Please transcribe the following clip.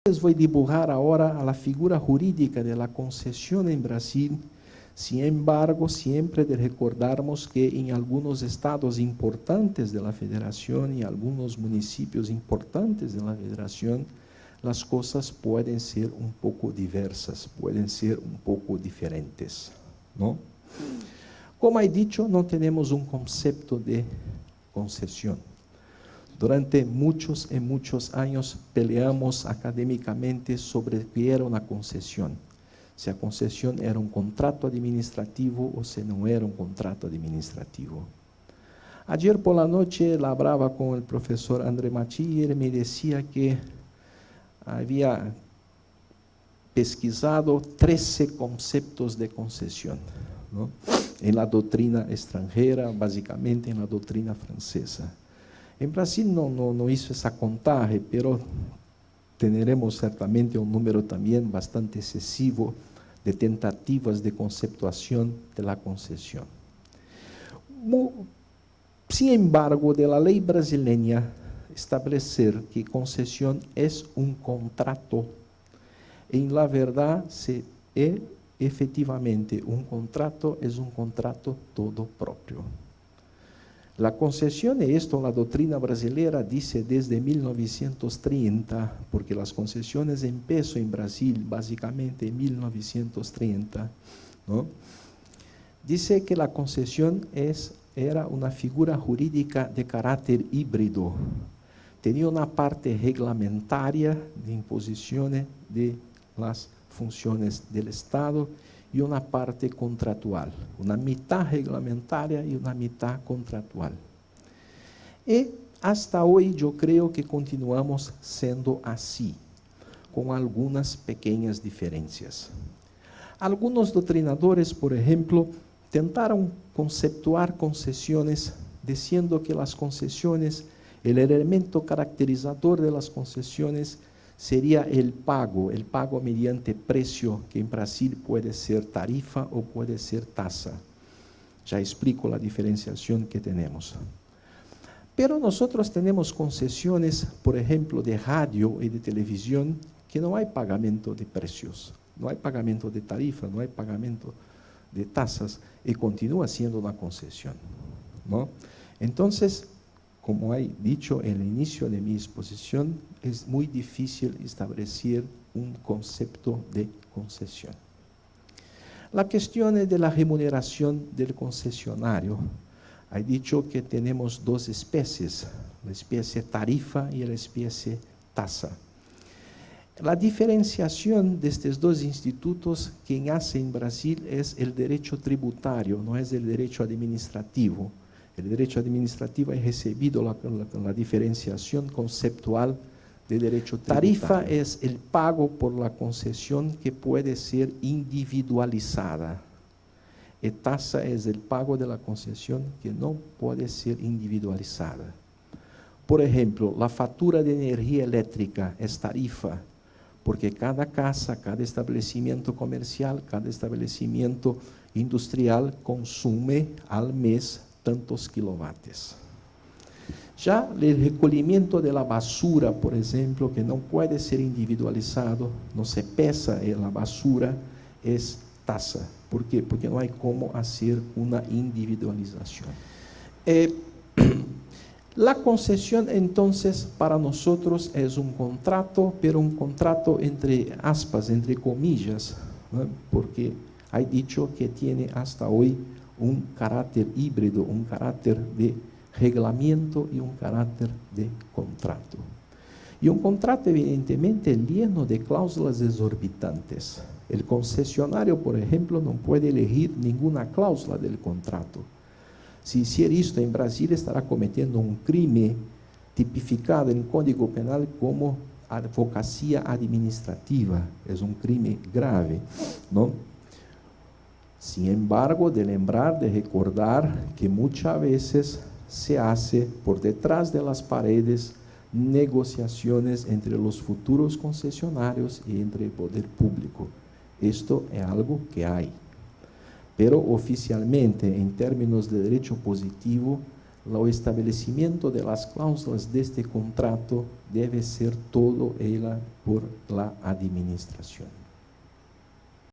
Les voy a dibujar ahora a la figura jurídica de la concesión en Brasil. Sin embargo, siempre de recordarnos que en algunos estados importantes de la federación y algunos municipios importantes de la federación, las cosas pueden ser un poco diversas, pueden ser un poco diferentes, ¿no? Como he dicho, no tenemos un concepto de concesión. Durante muchos y muchos años peleamos académicamente sobre qué era una concesión. Si la concesión era un contrato administrativo o si no era un contrato administrativo. Ayer por la noche hablaba con el profesor André Machí y él me decía que había pesquisado 13 conceptos de concesión, ¿no? En la doctrina extranjera, básicamente en la doctrina francesa. En Brasil no hizo esa contaje, pero tendremos certamente un número también bastante excesivo de tentativas de conceptuación de la concesión. Sin embargo, de la ley brasileña, establecer que concesión es un contrato, en la verdad, efectivamente un contrato es un contrato todo propio. La concesión, y esto la doctrina brasileña dice desde 1930, porque las concesiones empezó en Brasil básicamente en 1930, ¿no? Dice que la concesión era una figura jurídica de carácter híbrido. Tenía una parte reglamentaria de imposiciones de las funciones del Estado y una parte contractual, una mitad reglamentaria y una mitad contractual. Y hasta hoy yo creo que continuamos siendo así, con algunas pequeñas diferencias. Algunos doctrinadores, por ejemplo, tentaron conceptuar concesiones diciendo que las concesiones, el elemento caracterizador de las concesiones sería el pago mediante precio, que en Brasil puede ser tarifa o puede ser tasa. Ya explico la diferenciación que tenemos. Pero nosotros tenemos concesiones, por ejemplo, de radio y de televisión, que no hay pagamento de precios, no hay pagamento de tarifa, no hay pagamento de tasas, y continúa siendo una concesión, ¿no? Entonces, como he dicho en el inicio de mi exposición, es muy difícil establecer un concepto de concesión. La cuestión de la remuneración del concesionario. He dicho que tenemos dos especies, la especie tarifa y la especie tasa. La diferenciación de estos dos institutos que hace en Brasil es el derecho tributario, no es el derecho administrativo. El derecho administrativo ha recibido la diferenciación conceptual de derecho tributario. Tarifa es el pago por la concesión que puede ser individualizada. Y tasa es el pago de la concesión que no puede ser individualizada. Por ejemplo, la factura de energía eléctrica es tarifa, porque cada casa, cada establecimiento comercial, cada establecimiento industrial consume al mes tantos kilovatios. Ya el recolhimiento de la basura, por ejemplo, que no puede ser individualizado, no se pesa en la basura, es tasa. ¿Por qué? Porque no hay cómo hacer una individualización. La concesión, entonces, para nosotros es un contrato, pero un contrato entre aspas, entre comillas, ¿no? Porque he dicho que tiene hasta hoy un carácter híbrido, un carácter de reglamento y un carácter de contrato. Y un contrato, evidentemente, lleno de cláusulas exorbitantes. El concesionario, por ejemplo, no puede elegir ninguna cláusula del contrato. Si hiciera esto en Brasil, estará cometiendo un crimen tipificado en el Código Penal como advocacia administrativa. Es un crimen grave, ¿no? Sin embargo, de lembrar, de recordar que muchas veces se hace por detrás de las paredes negociaciones entre los futuros concesionarios y entre el poder público. Esto es algo que hay. Pero oficialmente, en términos de derecho positivo, o estabelecimiento de las cláusulas de este contrato debe ser todo ella por la administración.